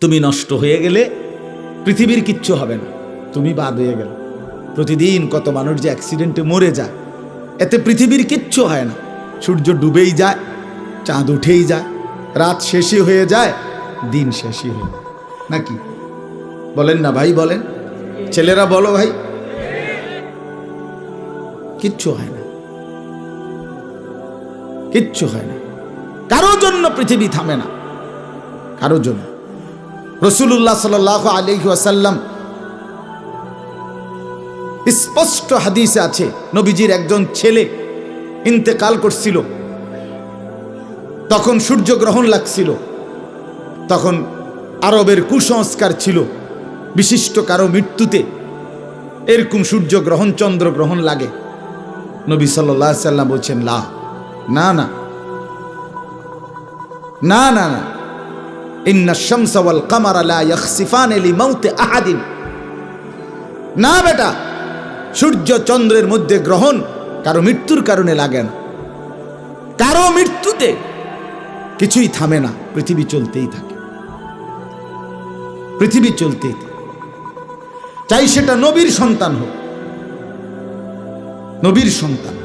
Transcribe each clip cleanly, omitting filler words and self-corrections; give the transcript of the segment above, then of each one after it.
তুমি নষ্ট হয়ে গেলে পৃথিবীর কিচ্ছু হবে না, তুমি বাদ হয়ে গেল। প্রতিদিন কত মানুষ যে অ্যাক্সিডেন্টে মরে যায়, এতে পৃথিবীর কিচ্ছু হয় না। সূর্য ডুবেই যায়, চাঁদ উঠেই যায়, রাত শেষই হয়ে যায়, দিন শেষই হয়ে যায়, নাকি বলেন না ভাই? বলেন, ছেলেরা বলো ভাই, কিচ্ছু হয় না, কিচ্ছু হয় না। কারো জন্য পৃথিবী থামে না, কারো জন্য। রাসূলুল্লাহ সাল্লাল্লাহু আলাইহি ওয়াসাল্লাম স্পষ্ট হাদিসে আছে, নবীজির একজন ছেলে ইন্তেকাল করছিল, তখন সূর্যগ্রহণ লাগছিল। তখন আরবের কুসংস্কার ছিল, বিশিষ্ট কারো মৃত্যুতে এরকম সূর্যগ্রহণ চন্দ্রগ্রহণ লাগে। নবী সাল্লাল্লাহু আলাইহি ওয়াসাল্লাম বলছেন, না না না না না না, ইন্না শামসা ওয়াল কামারা লা ইয়াখসিফান লিমাউতি আহাদিন। না বেটা, সূর্য চন্দ্রের মধ্যে গ্রহণ কারো মৃত্যুর কারণে লাগে না, কারো মৃত্যুতে কিছুই থামে না, পৃথিবী চলতেই থাকে, পৃথিবী চলতেই থাকে। চাই সেটা নবীর সন্তান হোক, নবীর সন্তান,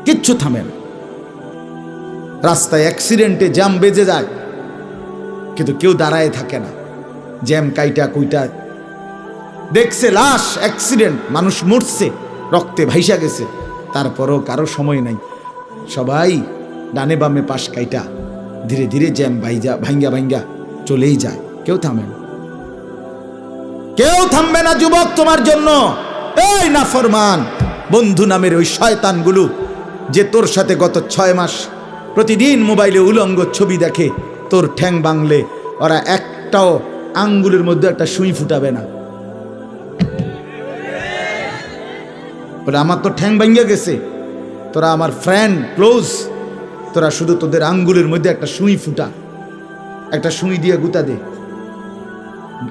কিচ্ছু থামে না। রাস্তায় অ্যাক্সিডেন্টে জ্যাম বেজে যায়, কিন্তু কেউ দাঁড়ায় থাকে না। জ্যাম কাইটা কুইটা দেখছে, লাশ, অ্যাক্সিডেন্ট, মানুষ মরছে, রক্তে ভাইসা গেছে, তারপরও কারো সময় নাই। সবাই ডানে বামে পাশ কাইটা ধীরে ধীরে জ্যাম ভাঙ্গা ভাঙ্গা চলেই যায়, কেউ থামে না, কেউ থামবে না যুবক তোমার জন্য। এই নাফরমান বন্ধু নামের ওই শয়তানগুলো যে তোর সাথে গত 6 মাস প্রতিদিন মোবাইলে উলঙ্গ ছবি দেখে, তোর ঠ্যাং বাংলে ওরা একটাও আঙ্গুলের মধ্যে একটা সুই ফুটাবে না। বলে আমার তো ঠ্যাং ভাঙ্গা গেছে, তোরা আমার ফ্রেন্ড ক্লোজ, তোরা শুধু তোদের আঙ্গুলের মধ্যে একটা সুই ফুটা, একটা সুই দিয়ে গুতা দে,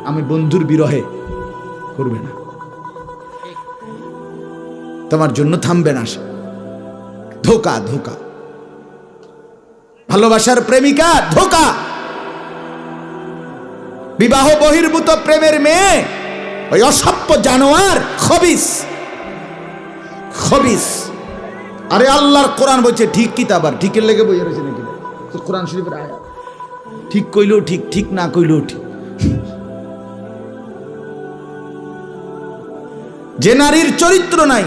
আমি বন্ধুর বিরহে করবে না, তোমার জন্য থামবে না। ধোকা, ধোকা, ভালোবাসার প্রেমিকা ধোকা, বিবাহ বহির্ভূত প্রেমের মেয়ে ওই অসভ্য জানোয়ার, খবিস, খবিস। আরে আল্লাহর কোরআন বলছে ঠিক কিতাব, আর ঠিকের লেগে বই রয়েছে নাকি? তো কোরআন শরীফের আয়াত, ঠিক কইলেও ঠিক, ঠিক না কইলেও ঠিক। যে নারীর চরিত্র নাই,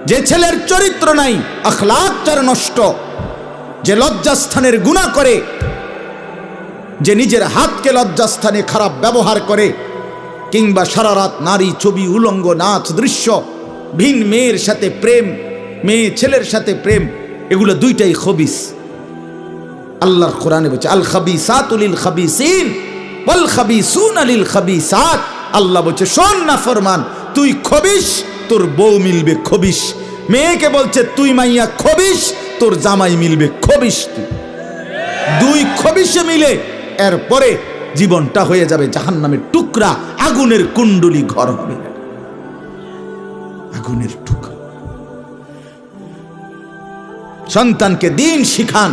যে ছেলের চরিত্র নাই, আখলাক তার নষ্ট, যে লজ্জাস্থানের গুনাহ করে, যে নিজের হাতকে লজ্জাস্থানে খারাপ ব্যবহার করে, কিংবা সারা রাত নারী ছবি, উলঙ্গ নাচ দৃশ্য, ভিন মেয়ের সাথে প্রেম, মেয়ে ছেলের সাথে প্রেম, এগুলো দুইটাই খবিস। আল্লাহর কোরআনে বলছে আল খাবিসাতু লিল খাবিসিন ওয়াল খাবিসুনা লিল খাবিসাত। আল্লাহ বলছে শোন না ফরমান, তুই খবিস, তোর বউ মিলবে খবিস। মেয়েকে বলছে তুই মাইয়া খবিস, তোর জামাই মিলবে খবিস। তুই দুই খবিসে মিলে এরপরে জীবনটা হয়ে যাবে জাহান্নামের টুকরা, আগুনের কুণ্ডলী ঘর হবে, আগুনের টুকরা। সন্তানকে দিন শিখান,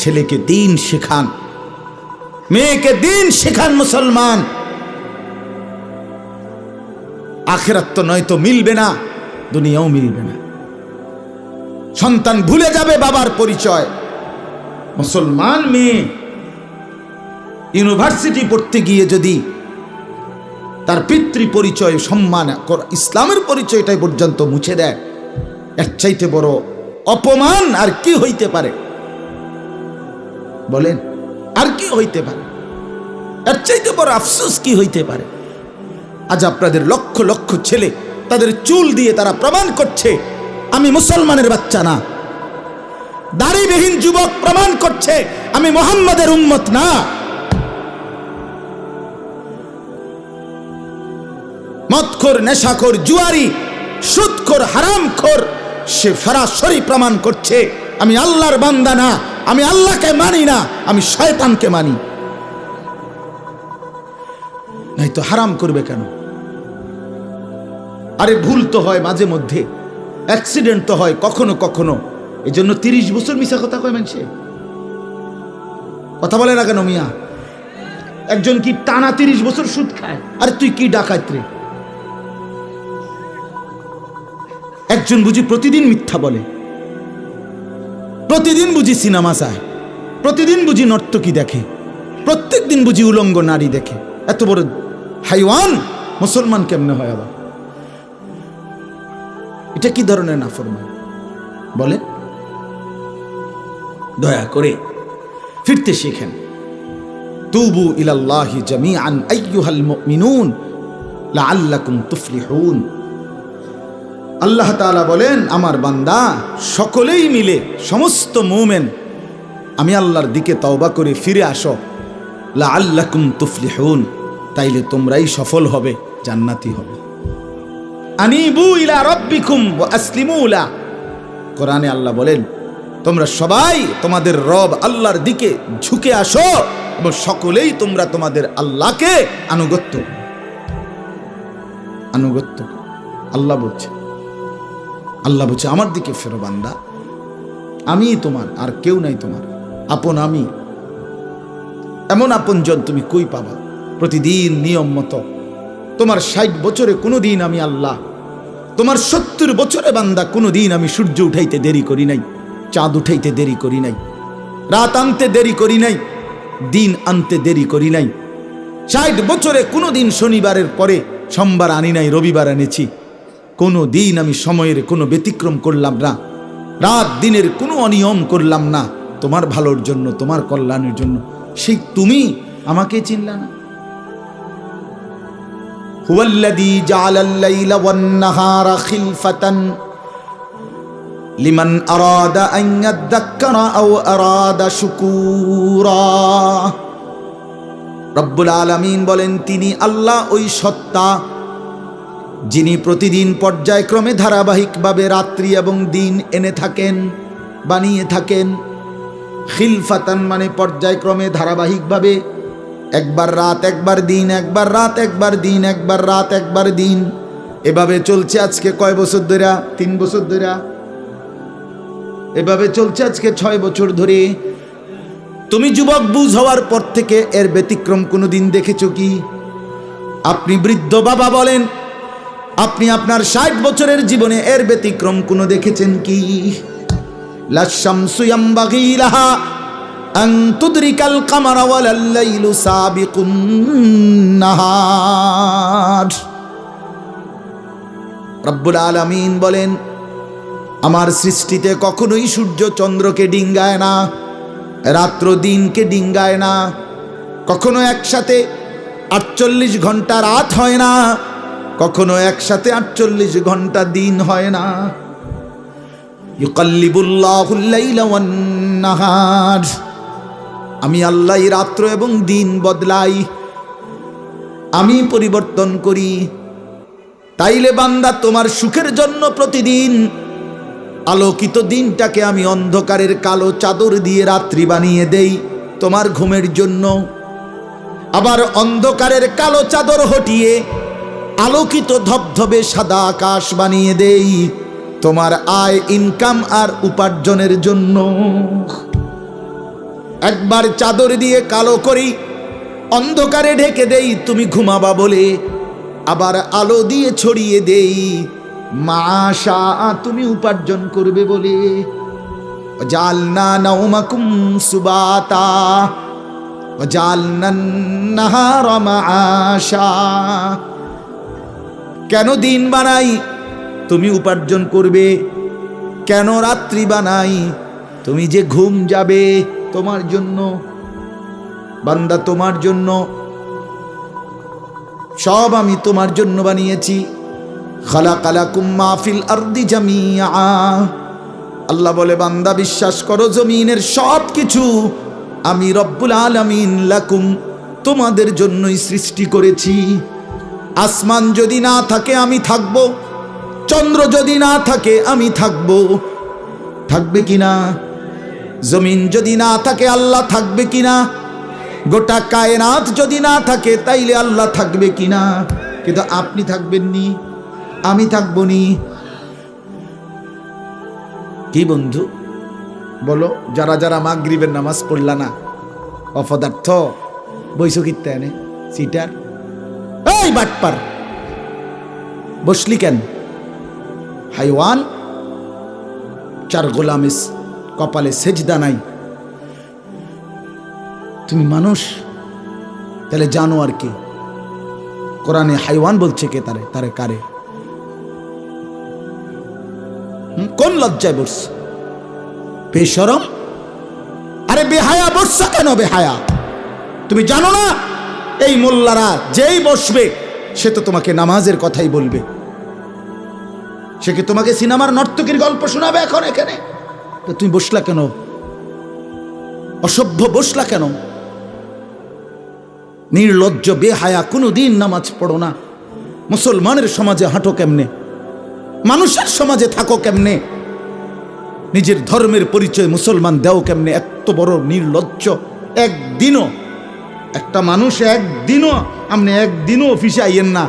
ছেলেকে দিন শেখান, মেয়েকে দিন শেখান। মুসলমান, আখিরাত তো নয়তো মিলবে না, দুনিয়াও মিলবে না। সন্তান ভুলে যাবে বাবার পরিচয়। মুসলমান মেয়ে ইউনিভার্সিটি পড়তে গিয়ে যদি তার পিতৃ পরিচয়, সম্মান, ইসলামের পরিচয়টাই পর্যন্ত মুছে দেয়, এর চাইতে বড় অপমান আর কি হইতে পারে? বলেন, আর কি হইতে পারে? এর চাইতে বড় আফসোস কি হইতে পারে? আজ আপনাদের লক্ষ লক্ষ ছেলে তাদের চুল দিয়ে তারা প্রমাণ করছে আমি মুসলমানের বাচ্চা না। দাড়িবিহীন যুবক প্রমাণ করছে আমি মুহাম্মাদের উম্মত না। মদখোর, নেশাখোর, জুয়ারি, সুদখোর, হারামখোর, সে সরাসরি প্রমাণ করছে আমি আল্লাহর বান্দা না, আমি আল্লাহকে মানি না, আমি শয়তানকে মানি। নাই তো হারাম করবে কেন? আরে ভুল তো হয় মাঝে মধ্যে, অ্যাক্সিডেন্ট তো হয় কখনো কখনো, এই জন্য 30 বছর মিশা কথা কয় মানুষে। কথা বলে না কেন মিয়া? একজন কি টানা 30 বছর সুদ খায়? আরে তুই কি ডাকাত রে? একজন বুঝি প্রতিদিন মিথ্যা বলে, প্রতিদিন বুঝি সিনেমা চায়, প্রতিদিন বুঝি নর্তকী দেখে, প্রত্যেক দিন বুঝি উলঙ্গ নারী দেখে। এত বড় হাইওয়ান মুসলমান কেমনে হয় আবার? এটা কি ধরনের নাফরমান বলে? দয়া করে ফিরতে শিখেন। তুবু ইলাল্লাহি জামিআন আইয়ুহাল মুমিনুন লাআল্লাকুম তুফলিহুন। আল্লাহ তাআলা বলেন, আমার বান্দা সকলেই মিলে, সমস্ত মুমিন আমি আল্লাহর দিকে তওবা করে ফিরে আসো, লাআল্লাকুম তুফলিহুন, তাইলে তোমরাই সফল হবে, জান্নাতি হবে। আনিবু ইলা রাব্বিকুম ওয়া আসলিমু লা। কোরআনে আল্লাহ বলেন, তোমরা সবাই তোমাদের রব আল্লাহর দিকে ঝুঁকে আসো এবং সকলেই তোমরা তোমাদের আল্লাহকে আনুগত্য। আল্লাহ বলছে, আমার দিকে ফেরো বান্দা, আমি তোমার, আর কেউ নাই তোমার আপন। আমি এমন আপনজন তুমি কই পাবা? প্রতিদিন নিয়ম মতো তোমার 60 বছরে কোনোদিন আমি আল্লাহ, তোমার 70 বছরে বান্দা কোনোদিন আমি সূর্য উঠাইতে দেরি করি নাই, চাঁদ উঠাইতে দেরি করি নাই, রাত আনতে দেরি করি নাই, দিন আনতে দেরি করি নাই। 60 বছরে কোনোদিন শনিবারের পরে সোমবার আনি নাই, রবিবার এনেছি। কোনো দিন আমি সময়ের কোনো ব্যতিক্রম করলাম না, রাত দিনের কোনো অনিয়ম করলাম না, তোমার ভালোর জন্য, তোমার কল্যাণের জন্য। সেই তুমি আমাকে চিনলা না? হুয়াল্লাযী জাআলাল লাইলা ওয়ান নাহারা খিলফাতান লিমান আরাদা আন ইয়াযাক্কারা আও আরাদা শুকুরা। রব্বুল আলামিন বলেন, তিনি আল্লাহ ওই সত্তা যিনি প্রতিদিন পর্যায়ক্রমে ধারাবাহিকভাবে রাত্রি এবং দিন এনে থাকেন, বানিয়ে থাকেন। খিলফাতান মানে পর্যায়ক্রমে ধারাবাহিকভাবে, একবার রাত একবার দিন, একবার রাত একবার দিন, একবার রাত একবার দিন, এভাবে চলছে আজকে কয় বছর ধরে? 3 বছর ধরে এভাবে চলছে, আজকে 6 বছর ধরে। তুমি যুবক বুঝ হওয়ার পর থেকে এর ব্যতিক্রম কোনোদিন দেখেছো কি? আপনি বৃদ্ধ বাবা বলেন, আপনি আপনার 60 বছরের জীবনে এর ব্যতিক্রম কোনো দেখেছেন কি? লাশ-শামসু ইয়ামবাগী লাহা আন তুদরিকাল কামারা ওয়ালাল লাইলু সাবিকুন নাহার। রব্বুল আলামিন বলেন, আমার সৃষ্টিতে কখনোই সূর্য চন্দ্রকে ডিঙ্গায় না, রাত্র দিনকে ডিঙ্গায় না, কখনো একসাথে 48 ঘন্টা রাত হয় না, কখনো একসাথে 48 ঘন্টা দিন হয় না। ইউকাল্লিবুল্লাহুল লাইলা ওয়ান নাহার, আমি আল্লাহ রাত্র এবং দিন বদলাই, আমি পরিবর্তন করি। তাইলে বান্দা, তোমার সুখের জন্য প্রতিদিন আলোকিত দিনটাকে আমি অন্ধকারের কালো চাদর দিয়ে রাত্রি বানিয়ে দেই তোমার ঘুমের জন্য, আবার অন্ধকারের কালো চাদর হটিয়ে আলোকিত ধবধবে সাদা আকাশ বানিয়ে দেই তোমার আয়, ইনকাম আর উপার্জনের জন্য। একবার চাদর দিয়ে কালো করি, অন্ধকারে ঢেকে দেই তুমি ঘুমাবা বলে, আবার আলো দিয়ে ছড়িয়ে দেই মাশা তুমি উপার্জন করবে বলে। জালনা নাওমাকুম সুবাতা জালনান নাহারা মাআশা। কেন দিন বানাই? তুমি উপার্জন করবে। কেন রাত্রি বানাই? তুমি যে ঘুম যাবে, তোমার জন্য বান্দা, তোমার জন্য। সব আমি তোমার জন্য বানিয়েছি। খালাকালাকুম মা ফিল আরদি জামিআ। আল্লাহ বলে, বান্দা বিশ্বাস করো, জমিনের সব কিছু আমি রব্বুল আলামিন লাকুম তোমাদের জন্যই সৃষ্টি করেছি। আসমান যদি না থাকে আমি থাকবো, চন্দ্র যদি না থাকে আমি থাকবো, থাকবে কিনা? জমিন যদি না থাকে আল্লাহ থাকবে কিনা? গোটা কায়নাত যদি না থাকে তাইলে আল্লাহ থাকবে কিনা? কিন্তু আপনি থাকবেননি, আমি থাকবো নি। কি বন্ধু বলো, যারা যারা মাগরিবের নামাজ পড়লা না, অপদার্থ, বইছো কিত্তে এনে সিটার, এই বাটপার বসলি কেন? হাইওয়ান, চার গোলামিস কপালে সেজদা নাই, তুমি মানুষ, তাহলে জানো আর কি? কোরআনে হাইওয়ান বলছে কে? তারে তারে কারে? কোন লজ্জায় বসছ? বেশরম, আরে বেহায়া বসছ কেন? বেহায়া, তুমি জানো না এই মোল্লারা যেই বসবে সে তো তোমাকে নামাজের কথাই বলবে, সে কি তোমাকে সিনেমার নর্তকীর গল্প শোনাবে এখন এখানে? তো তুমি বসলা কেন? অসভ্য বসলা কেন? নির্লজ্জ বেহায়া, কোনোদিন নামাজ পড়ো না, মুসলমানের সমাজে হাঁটো কেমনে? মানুষের সমাজে থাকো কেমনে? নিজের ধর্মের পরিচয় মুসলমান দেও কেমনে? এত বড় নির্লজ্জ! একদিনও একটা মানুষ আপনি একদিনও অফিসে আইয়েন না,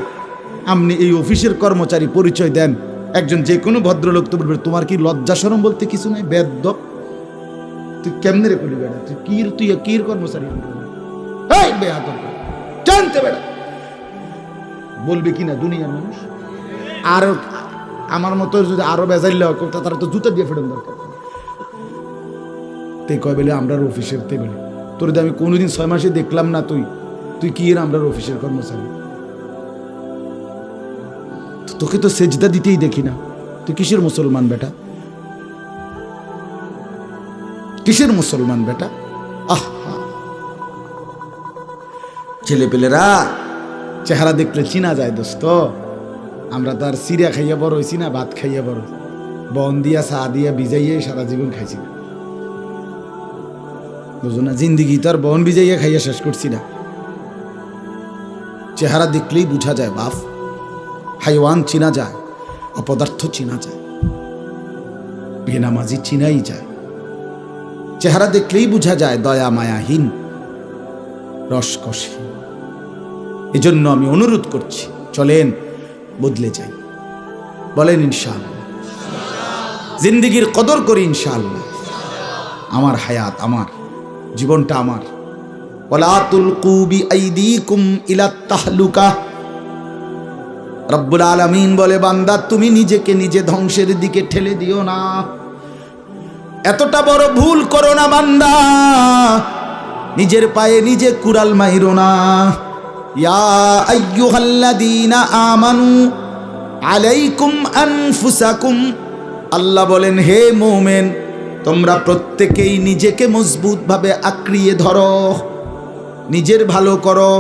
আপনি এই অফিসের কর্মচারী পরিচয় দেন, একজন যে কোনো ভদ্রলোক তো বলবে তোমার কি লজ্জা শরম বলতে কিছু নাই? বেদ্যপ, তুই কেমনে রে করলি বেড়া? তুই কির কর্মচারী? জানতে বেড়া বলবে কিনা দুনিয়ার মানুষ? আর আমার মতো যদি আরো বেজাইলে তারা তো জুতা দিয়ে ফেরত দরকার। তে কয় বেলে আমরা অফিসের, তে বেলে তোর আমি কোনোদিন 6 মাসে দেখলাম না, তুই কি এর আমরা অফিসের কর্মচারী? তোকে তো সেজদা দিতেই দেখি না, তুই কিসের মুসলমান বেটা? কিসের মুসলমান বেটা? ছেলেপেলেরা চেহারা দেখলে চিনা যায় দোস্ত। আমরা তো আর সিরিয়া খাইয়া বড় হয়েছি না, ভাত খাইয়া বড়, বন দিয়া চা দিয়া ভিজাইয়া সারা জীবন খাইছি না, বুঝো না? জিন্দিগি তো আর বন ভিজাইয়া খাইয়া শেষ করছি না। চেহারা দেখলেই বুঝা যায় বাপ, হাইওয়ান চিনা যায়, অপদার্থ চিনা যায়, বেনামাজি চিনাই যায়। চেহারা দেখলেই বুঝা যায় দয়া মায়াহীন, রসকসহীন। এজন্য আমি অনুরোধ করছি, চলেন বদলে যাই, বলেন ইনশাআল্লাহ। জিন্দিগির কদর করি ইনশাআল্লাহ। আমার হায়াত, আমার জীবনটা আমার। ওয়ালা তুলকু বিআইদিকুম ইলা তাহলুকা। রব্বুল আলামিন বলে, বান্দা তুমি নিজেকে নিজে ধ্বংসের দিকে ঠেলে দিও না, এতটা বড় ভুল করো না বান্দা, নিজের পায়ে নিজে কুড়াল মাইরো না। ইয়া আইয়ুহাল্লাযীনা আমানু আলাইকুম আনফুসাকুম, আল্লাহ বলেন হে মুমিন তোমরা প্রত্যেকেই নিজেকে মজবুতভাবে আঁকড়িয়ে ধরো, নিজের ভালো করো।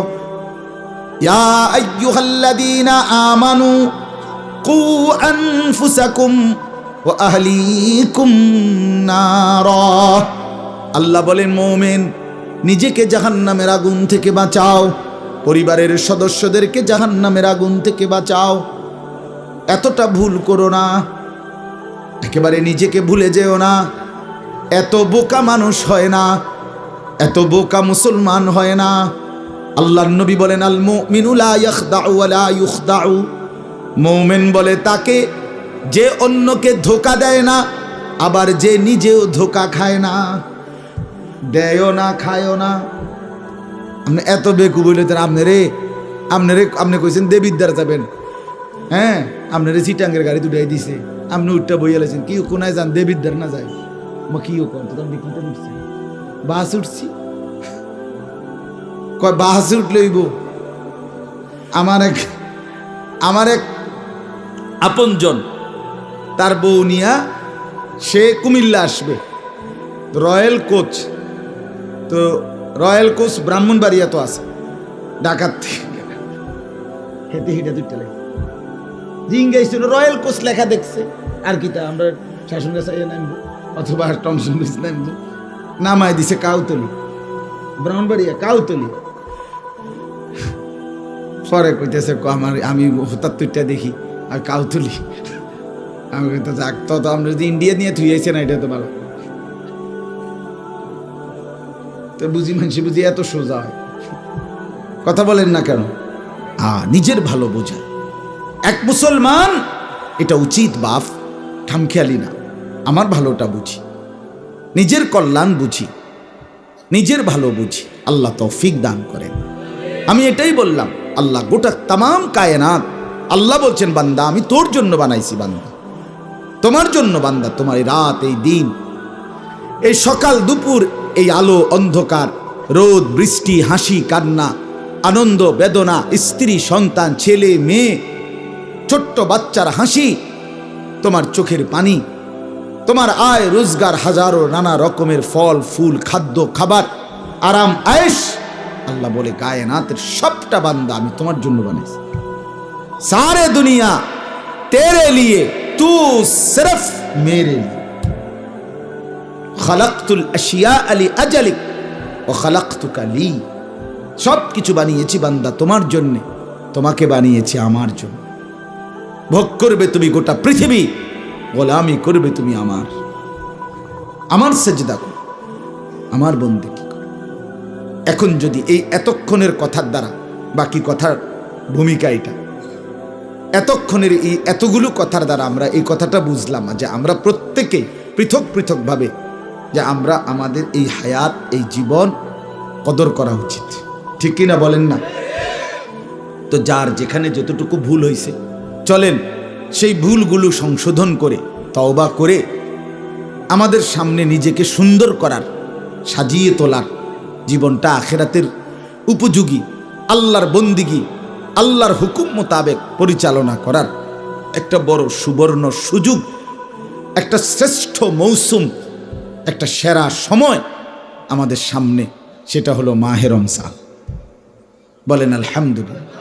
ইয়া আইয়ুহাল্লাযীনা আমানু কু আনফুসাকুম ওয়া আহলিকুম নারা, আল্লাহ বলেন মুমিন নিজেকে জাহান্নামের আগুন থেকে বাঁচাও, পরিবারের সদস্যদেরকে জাহান্নামের আগুন থেকে বাঁচাও। এতটা ভুল করো না, একেবারে নিজেকে ভুলে যেও না। এত বোকা মানুষ হয় না, এত বোকা মুসলমান হয় না। আল্লাহর নবী বলেন, আল মুমিনু লা ইয়াখদাউ ওয়া লা ইউখদাউ, মুমিন বলে তাকে যে অন্যকে ধোঁকা দেয় না, আবার যে নিজেও ধোঁকা খায় না। দেয়ও না, খায়ও না। আপনি এত বেকু বলে আপনি কইছেন দেবিদ্দার যাবেন, হ্যাঁ আপনারে চিটাঙ্গের গাড়ি দুটাই দিছে, আপনি উঠটা বইয়া লাইছেন, কি কোনায় যান দেবিদ্দার না যায়? কিও কন তো বিক্রিটা উঠছে, বাস উঠছি, কয় বাস উঠলইব। আমার এক আপনজন, তার বউ নিয়া সে কুমিল্লা আসবে, রয়্যাল কোচ, তো রয়্যাল কোচ ব্রাহ্মণবাড়িয়া তো আছে, ঢাকার থেকে হেঁটে হেঁটে দুইটা লেখা জিঙ্গাইছিল, রয়্যাল কোচ লেখা দেখছে, আর কি তা আমরা শাসন গাছাইয়া নামবো অথবা টমসন ব্রিজ নামবো, নামাই দিছে কাউতলি, ব্রাহ্মণবাড়িয়া কাউতলি। পরে কইতেছে আমি হঠাৎ তুইটা দেখি আর কাউতলি, আমি কইতেছে তো আমরা যদি ইন্ডিয়া নিয়ে থুইয়েছে না, এটা তো ভালো। তো বুঝি মানুষ বুঝি এত সোজা হয়, কথা বলেন না কেন? নিজের ভালো বোঝা এক মুসলমান, এটা উচিত বাপ, খামখেয়ালি না। আমার ভালোটা বুঝি, নিজের কল্যাণ বুঝি, নিজের ভালো বুঝি। আল্লাহ তৌফিক দান করেন। আমি এটাই বললাম, আল্লাহ গোটা তামাম কায়নাত, আল্লাহ বলছেন বান্দা আমি তোর জন্য বানাইছি, বান্দা তোমার জন্য, বান্দা তোমার এই রাত, এই দিন, এই সকাল দুপুর, এই আলো অন্ধকার, রোদ বৃষ্টি, হাসি কান্না, আনন্দ বেদনা, স্ত্রী সন্তান, ছেলে মেয়ে, ছোট্ট বাচ্চার হাসি, তোমার চোখের পানি, তোমার আয় রোজগার, হাজারো নানা রকমের ফল ফুল, খাদ্য খাবার, আরাম আয়েশ, আল্লাহ বলে কায়নাতের সবটা বান্দা আমি তোমার জন্য বানাইছি। सारे दुनिया तेरे लिए, तू सिर्फ मेरे लिए। खलक़तुल अशिया अली अजलिक व खलक़तुका ली। सब কিছু বানিয়েছি বান্দা তোমার জন্য, তোমাকে বানিয়েছি আমার জন্য। ভোগ করবে তুমি গোটা পৃথিবী, গোলামি করবে তুমি আমার সেজদা করো, আমার বন্দেগী করো। এখন যদি এই এতক্ষণের কথার দ্বারা, বাকি কথার ভূমিকা এটা, এতক্ষণের এই এতগুলো কথার দ্বারা আমরা এই কথাটা বুঝলাম যে আমরা প্রত্যেকে পৃথক পৃথকভাবে যে আমরা আমাদের এই হায়াত, এই জীবন কদর করা উচিত, ঠিক কিনা বলেন না? তো যার যেখানে যতটুকু ভুল হয়েছে, চলেন সেই ভুলগুলো সংশোধন করে তওবা করে আমাদের সামনে নিজেকে সুন্দর করার, সাজিয়ে তোলার, জীবনটা আখিরাতের উপযোগী, আল্লাহর বন্দিগি, আল্লাহর হুকুম মোতাবেক পরিচালনা করার একটা বড় সুবর্ণ সুযোগ, একটা শ্রেষ্ঠ মৌসুম, একটা সেরা সময় আমাদের সামনে, সেটা হলো মাহে রমজান। বলেন আলহামদুলিল্লাহ।